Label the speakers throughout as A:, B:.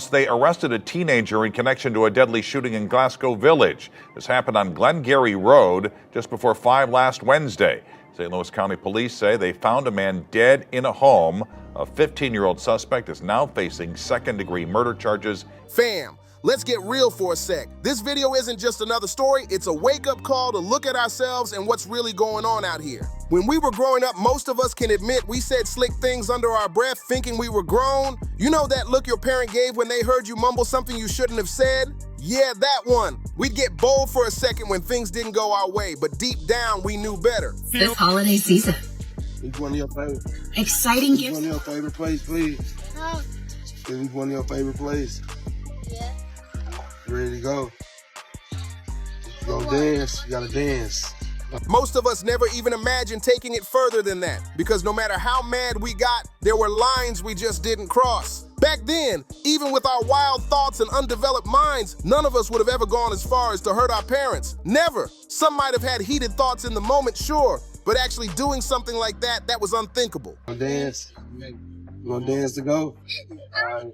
A: They arrested a teenager in connection to a deadly shooting in Glasgow Village. This happened on Glengarry Road just before 5 last Wednesday. St. Louis County Police say they found a man dead in a home. A 15-year-old suspect is now facing second-degree murder charges.
B: Fam, let's get real for a sec. This video isn't just another story, it's a wake-up call to look at ourselves and what's really going on out here. When we were growing up, most of us can admit we said slick things under our breath thinking we were grown. You know that look your parent gave when they heard you mumble something you shouldn't have said? Yeah, that one. We'd get bold for a second when things didn't go our way, but deep down we knew better.
C: This holiday season.
D: Which one of your favorite?
C: Exciting
D: Which
C: gifts.
D: one of your favorite place, please?
E: No.
D: Which one of your favorite place?
E: Yeah.
D: Ready to go? You gonna dance? You gotta dance.
B: Most of us never even imagined taking it further than that, because no matter how mad we got, there were lines we just didn't cross. Back then, even with our wild thoughts and undeveloped minds, none of us would have ever gone as far as to hurt our parents. Never. Some might have had heated thoughts in the moment, sure, but actually doing something like that was unthinkable.
D: You gonna dance? You gonna dance to go? All right.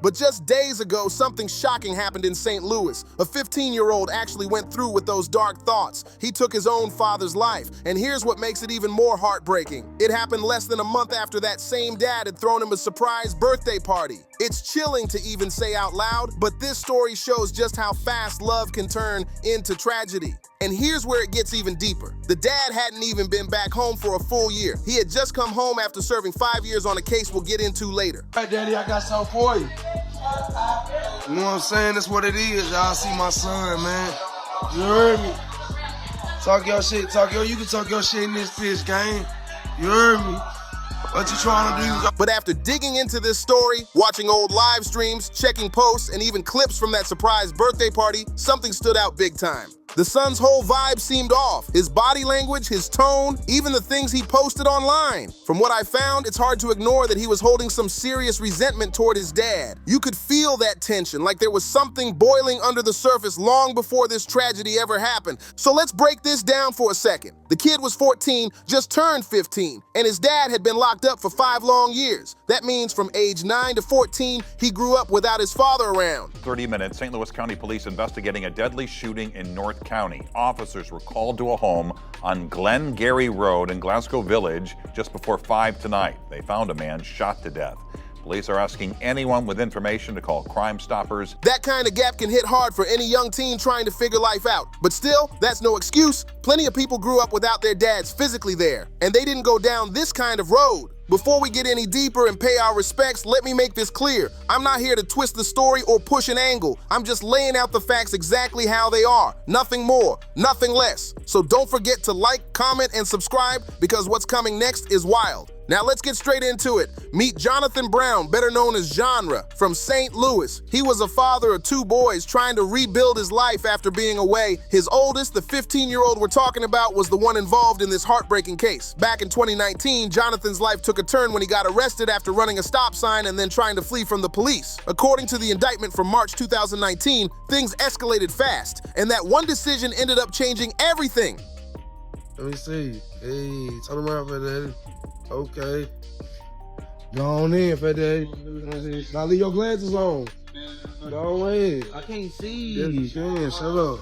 B: But just days ago, something shocking happened in St. Louis. A 15-year-old actually went through with those dark thoughts. He took his own father's life. And here's what makes it even more heartbreaking. It happened less than a month after that same dad had thrown him a surprise birthday party. It's chilling to even say out loud, but this story shows just how fast love can turn into tragedy. And here's where it gets even deeper. The dad hadn't even been back home for a full year. He had just come home after serving 5 years on a case we'll get into later.
D: Hey, Daddy, I got something for you. You know what I'm saying? That's what it is. Y'all see my son, man. You heard me? Talk your shit. You can talk your shit in this bitch, gang. You heard me? What you trying to do?
B: But after digging into this story, watching old live streams, checking posts, and even clips from that surprise birthday party, something stood out big time. The son's whole vibe seemed off. His body language, his tone, even the things he posted online. From what I found, it's hard to ignore that he was holding some serious resentment toward his dad. You could feel that tension, like there was something boiling under the surface long before this tragedy ever happened. So let's break this down for a second. The kid was 14, just turned 15, and his dad had been locked up for 5 long years. That means from age 9 to 14, he grew up without his father around.
A: 30 minutes, St. Louis County Police investigating a deadly shooting in North County. Officers were called to a home on Glengarry Road in Glasgow Village just before 5 tonight. They found a man shot to death. Police are asking anyone with information to call Crime Stoppers.
B: That kind of gap can hit hard for any young teen trying to figure life out. But still, that's no excuse. Plenty of people grew up without their dads physically there, and they didn't go down this kind of road. Before we get any deeper and pay our respects, let me make this clear. I'm not here to twist the story or push an angle. I'm just laying out the facts exactly how they are. Nothing more, nothing less. So don't forget to like, comment, and subscribe, because what's coming next is wild. Now let's get straight into it. Meet Jonathan Brown, better known as Genre, from St. Louis. He was a father of 2 boys trying to rebuild his life after being away. His oldest, the 15-year-old we're talking about, was the one involved in this heartbreaking case. Back in 2019, Jonathan's life took a turn when he got arrested after running a stop sign and then trying to flee from the police. According to the indictment from March 2019, things escalated fast, and that one decision ended up changing everything.
D: Let me see. Hey, turn around, Fat Daddy. Okay. Go on in, Fat Daddy. Now leave your glasses on. Go ahead.
F: I can't see.
D: Yes, you can. Shut up.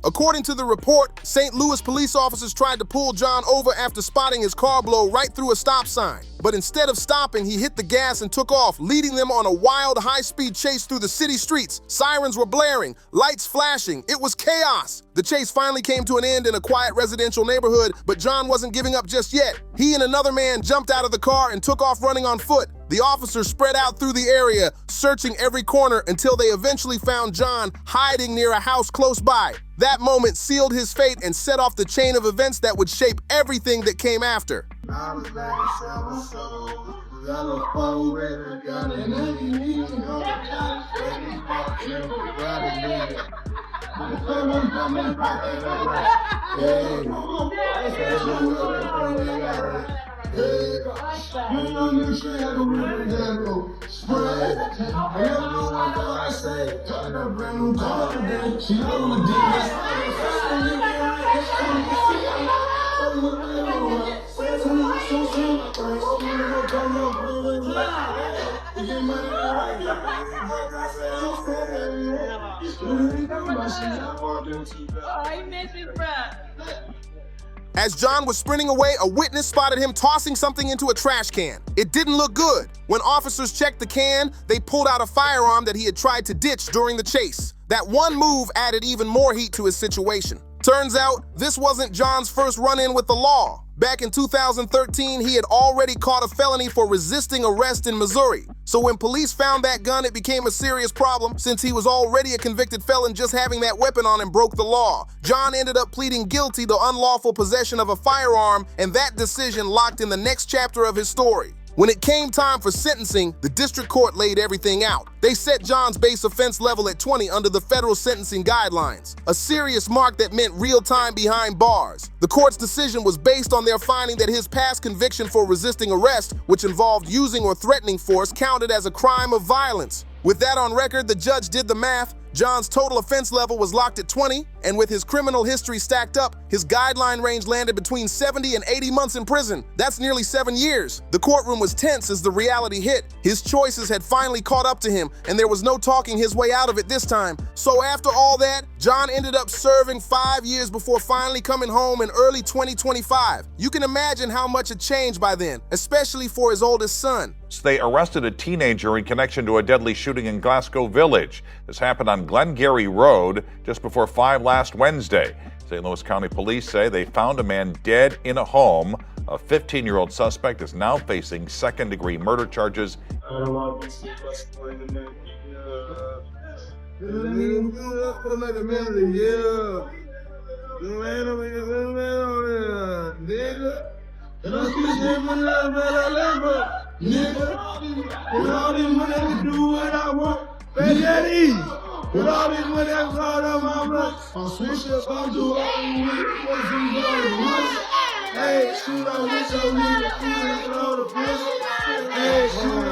B: According to the report, St. Louis police officers tried to pull John over after spotting his car blow right through a stop sign. But instead of stopping, he hit the gas and took off, leading them on a wild, high-speed chase through the city streets. Sirens were blaring, lights flashing. It was chaos. The chase finally came to an end in a quiet residential neighborhood, but John wasn't giving up just yet. He and another man jumped out of the car and took off running on foot. The officers spread out through the area, searching every corner until they eventually found John hiding near a house close by. That moment sealed his fate and set off the chain of events that would shape everything that came after. As John was sprinting away, a witness spotted him tossing something into a trash can. It didn't look good. When officers checked the can, they pulled out a firearm that he had tried to ditch during the chase. That one move added even more heat to his situation. Turns out, this wasn't John's first run-in with the law. Back in 2013, he had already caught a felony for resisting arrest in Missouri. So when police found that gun, it became a serious problem since he was already a convicted felon. Just having that weapon on him broke the law. John ended up pleading guilty to unlawful possession of a firearm, and that decision locked in the next chapter of his story. When it came time for sentencing, the district court laid everything out. They set John's base offense level at 20 under the federal sentencing guidelines, a serious mark that meant real time behind bars. The court's decision was based on their finding that his past conviction for resisting arrest, which involved using or threatening force, counted as a crime of violence. With that on record, the judge did the math. John's total offense level was locked at 20, and with his criminal history stacked up, his guideline range landed between 70 and 80 months in prison. That's nearly 7 years. The courtroom was tense as the reality hit. His choices had finally caught up to him, and there was no talking his way out of it this time. So after all that, John ended up serving 5 years before finally coming home in early 2025. You can imagine how much had changed by then, especially for his oldest son.
A: They arrested a teenager in connection to a deadly shooting in Glasgow Village. This happened on Glengarry Road just before 5 last Wednesday. St. Louis County Police say they found a man dead in a home. A 15-year-old suspect is now facing second-degree murder charges.
E: Nigga, with all this money I can do what I want, baby, that easy. With all this money I can call up my blood, I'll switch up, I'll do all the week, for some blood. Hey, shoot, I wish I would have shoot all the bitch. Hey, shoot,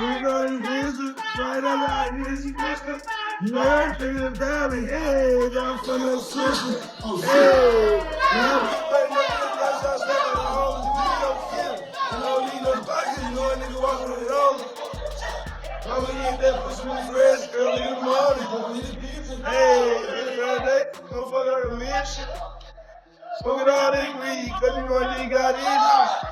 E: we got this business, right up like this, you heard things in the valley, hey, I'm from the system, hey, smoking all this weed, cause you know you got issues.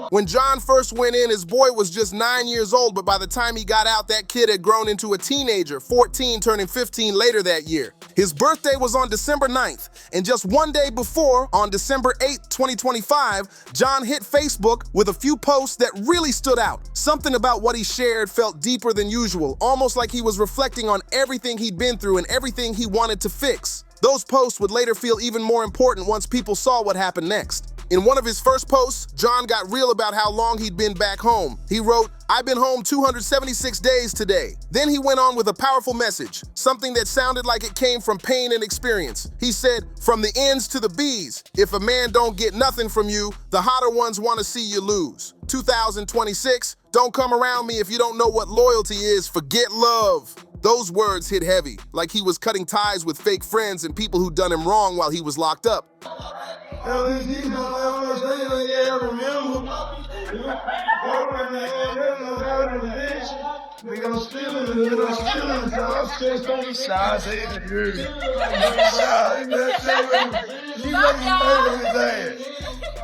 B: When John first went in, his boy was just 9 years old, but by the time he got out, that kid had grown into a teenager, 14, turning 15 later that year. His birthday was on December 9th, and just one day before, on December 8th, 2025, John hit Facebook with a few posts that really stood out. Something about what he shared felt deeper than usual, almost like he was reflecting on everything he'd been through and everything he wanted to fix. Those posts would later feel even more important once people saw what happened next. In one of his first posts, John got real about how long he'd been back home. He wrote, "I've been home 276 days today." Then he went on with a powerful message, something that sounded like it came from pain and experience. He said, "From the ends to the B's, if a man don't get nothing from you, the hotter ones want to see you lose. 2026, don't come around me if you don't know what loyalty is, forget love." Those words hit heavy, like he was cutting ties with fake friends and people who'd done him wrong while he was locked up.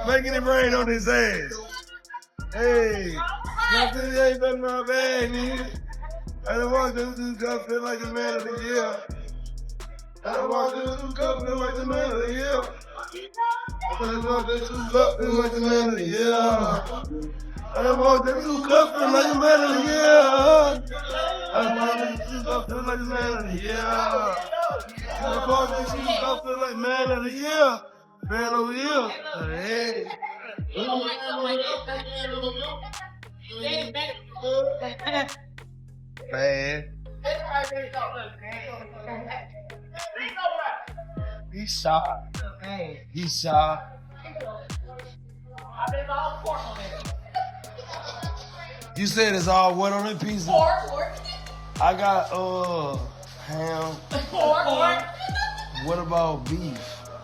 E: Making it rain on his ass. Hey, nothing ain't been my bag, nigga. I don't want this to go feel like the man of the year. I don't want this to go feel like the man of the year. I don't want this to go feel like the man of the year. I don't want this to go feel like the man of the year. I don't want this to go feel like the man of the year. I don't want this to go feel like man of the year. Man over here. Hey. Man. He's shot. He's shot. You said it's all what on that pizza? Pork. I got ham. Pork. What about beef?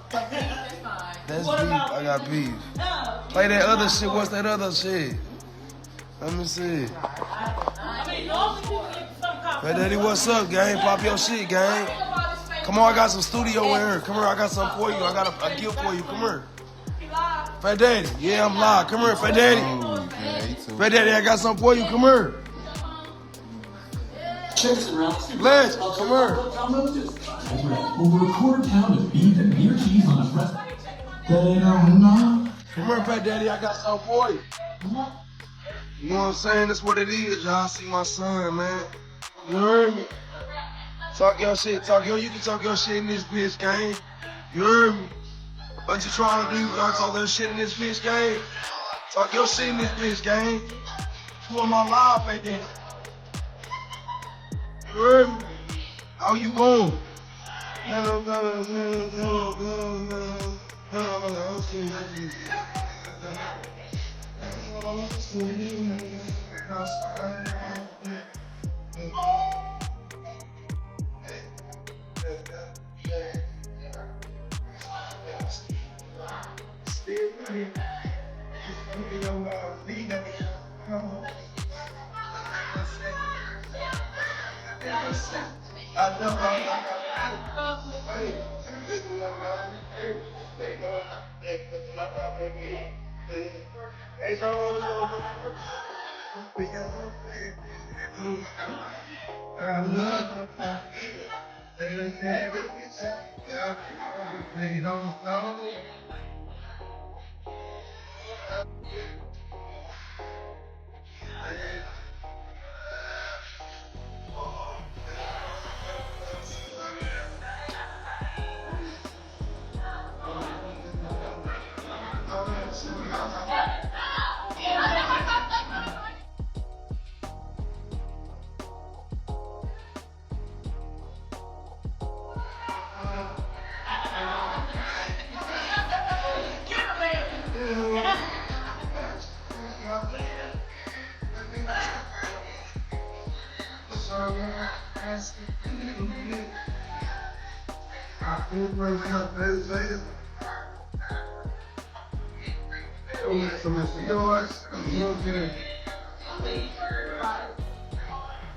E: That's beef. I got beef. Play that other shit. What's that other shit? Let me see. Hey, Daddy, what's up, gang? Pop your shit, gang. Come on, I got some studio in here. Come here, I got something for you. I got a gift for you. Come here. Fat Daddy, yeah, I'm live. Come here, Fat Daddy. Fat Daddy, I got something for you. Come here. Let's come here.
F: Over a quarter pound of beef and beer cheese on a breast. Come
E: here, Fat Daddy, I got something for you. You know what I'm saying? That's what it is, y'all. See my son, man. You heard me? Talk your shit. You can talk your shit in this bitch, gang. You heard me? What you trying to do? I talk that shit in this bitch, gang. Talk your shit in this bitch, gang. Who am I live right there? You heard me? How you going?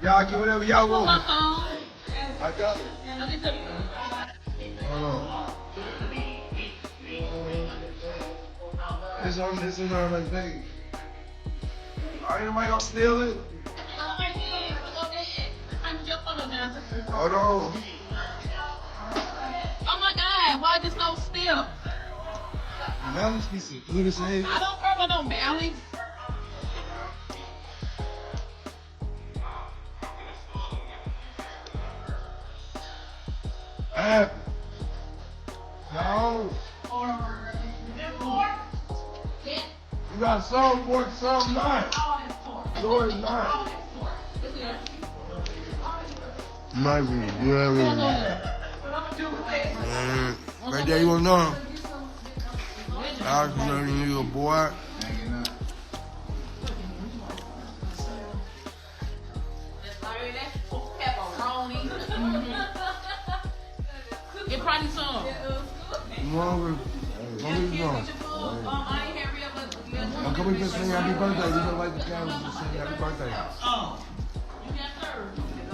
E: Y'all get whatever y'all want. I got it. Hold on. This is on like big. Ain't nobody gonna steal it? Hold on.
G: Oh my God, why this no steal?
E: Melons be some good as hell.
G: I don't care about no melons.
E: No. You got some pork, some not. No, it's not. Might be. You know what I mean? Right there, you wanna know? I was learning you a boy.
G: Get probably some.
E: Come we can sing happy birthday. We don't like the cameras to sing happy birthday.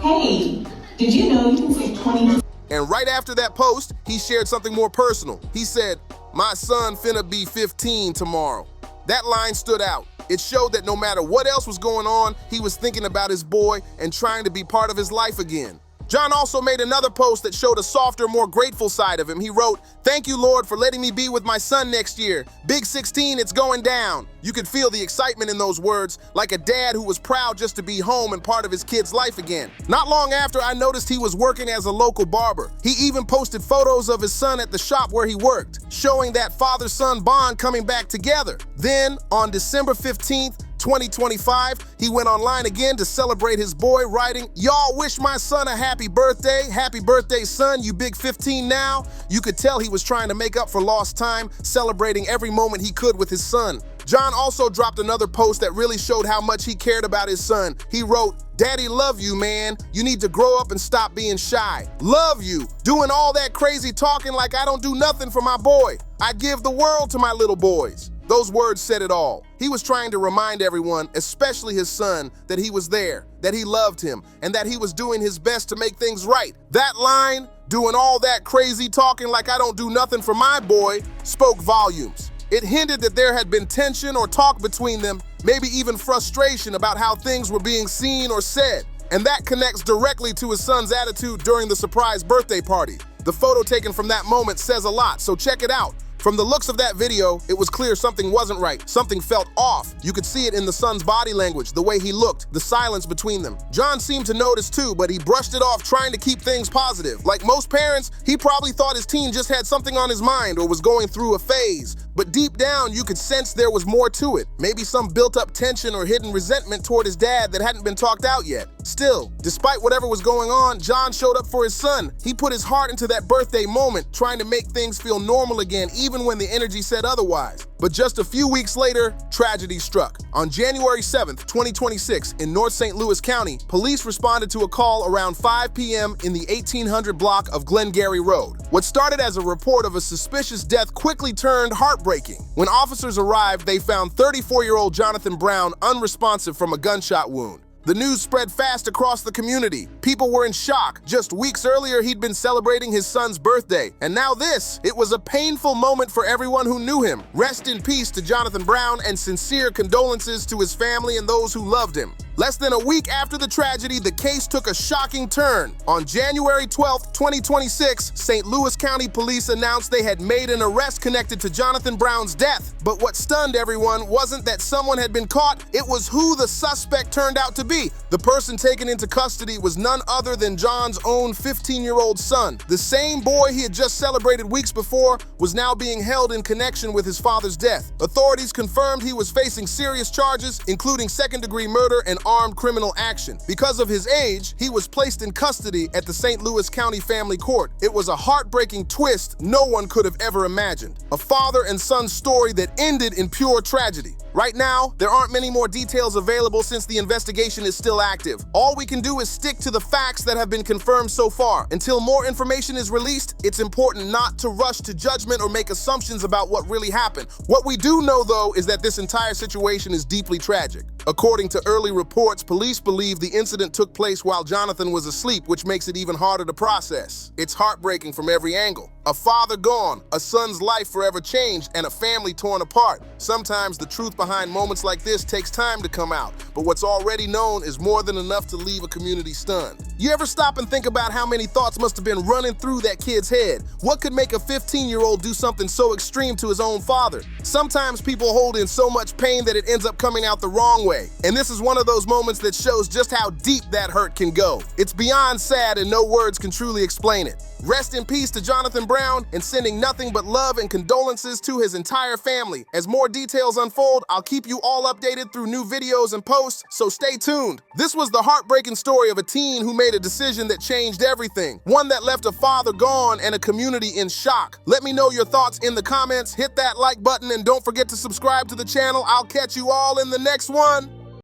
C: Hey, did you know you can save 20%?
B: And right after that post, he shared something more personal. He said, "My son finna be 15 tomorrow." That line stood out. It showed that no matter what else was going on, he was thinking about his boy and trying to be part of his life again. John also made another post that showed a softer, more grateful side of him. He wrote, "Thank you, Lord, for letting me be with my son next year. Big 16, it's going down." You could feel the excitement in those words, like a dad who was proud just to be home and part of his kid's life again. Not long after, I noticed he was working as a local barber. He even posted photos of his son at the shop where he worked, showing that father-son bond coming back together. Then, on December 15th, 2025, he went online again to celebrate his boy, writing, "Y'all wish my son a happy birthday. Happy birthday, son, you big 15 now." You could tell he was trying to make up for lost time, celebrating every moment he could with his son. John also dropped another post that really showed how much he cared about his son. He wrote, "Daddy love you, man. You need to grow up and stop being shy. Love you. Doing all that crazy talking like I don't do nothing for my boy. I give the world to my little boys." Those words said it all. He was trying to remind everyone, especially his son, that he was there, that he loved him, and that he was doing his best to make things right. That line, "doing all that crazy talking like I don't do nothing for my boy," spoke volumes. It hinted that there had been tension or talk between them, maybe even frustration about how things were being seen or said. And that connects directly to his son's attitude during the surprise birthday party. The photo taken from that moment says a lot, so check it out. From the looks of that video, it was clear something wasn't right. Something felt off. You could see it in the son's body language, the way he looked, the silence between them. John seemed to notice too, but he brushed it off, trying to keep things positive. Like most parents, he probably thought his teen just had something on his mind or was going through a phase. But deep down, you could sense there was more to it. Maybe some built-up tension or hidden resentment toward his dad that hadn't been talked out yet. Still, despite whatever was going on, John showed up for his son. He put his heart into that birthday moment, trying to make things feel normal again, even when the energy said otherwise. But just a few weeks later, tragedy struck. On January 7th, 2026, in North St. Louis County, police responded to a call around 5 p.m. in the 1800 block of Glengarry Road. What started as a report of a suspicious death quickly turned heartbreaking. When officers arrived, they found 34-year-old Jonathan Brown unresponsive from a gunshot wound. The news spread fast across the community. People were in shock. Just weeks earlier, he'd been celebrating his son's birthday. And now this. It was a painful moment for everyone who knew him. Rest in peace to Jonathan Brown, and sincere condolences to his family and those who loved him. Less than a week after the tragedy, the case took a shocking turn. On January 12th, 2026, St. Louis County Police announced they had made an arrest connected to Jonathan Brown's death. But what stunned everyone wasn't that someone had been caught, it was who the suspect turned out to be. The person taken into custody was none other than John's own 15-year-old son. The same boy he had just celebrated weeks before was now being held in connection with his father's death. Authorities confirmed he was facing serious charges, including second-degree murder and armed criminal action. Because of his age, he was placed in custody at the St. Louis County Family Court. It was a heartbreaking twist no one could have ever imagined. A father and son story that ended in pure tragedy. Right now, there aren't many more details available since the investigation is still active. All we can do is stick to the facts that have been confirmed so far. Until more information is released, it's important not to rush to judgment or make assumptions about what really happened. What we do know, though, is that this entire situation is deeply tragic. According to early reports, police believe the incident took place while Jonathan was asleep, which makes it even harder to process. It's heartbreaking from every angle. A father gone, a son's life forever changed, and a family torn apart. Sometimes the truth behind moments like this takes time to come out, but what's already known is more than enough to leave a community stunned. You ever stop and think about how many thoughts must have been running through that kid's head? What could make a 15-year-old do something so extreme to his own father? Sometimes people hold in so much pain that it ends up coming out the wrong way. And this is one of those moments that shows just how deep that hurt can go. It's beyond sad, and no words can truly explain it. Rest in peace to Jonathan Brown, and sending nothing but love and condolences to his entire family. As more details unfold, I'll keep you all updated through new videos and posts, so stay tuned. This was the heartbreaking story of a teen who made a decision that changed everything. One that left a father gone and a community in shock. Let me know your thoughts in the comments, hit that like button, and don't forget to subscribe to the channel. I'll catch you all in the next one.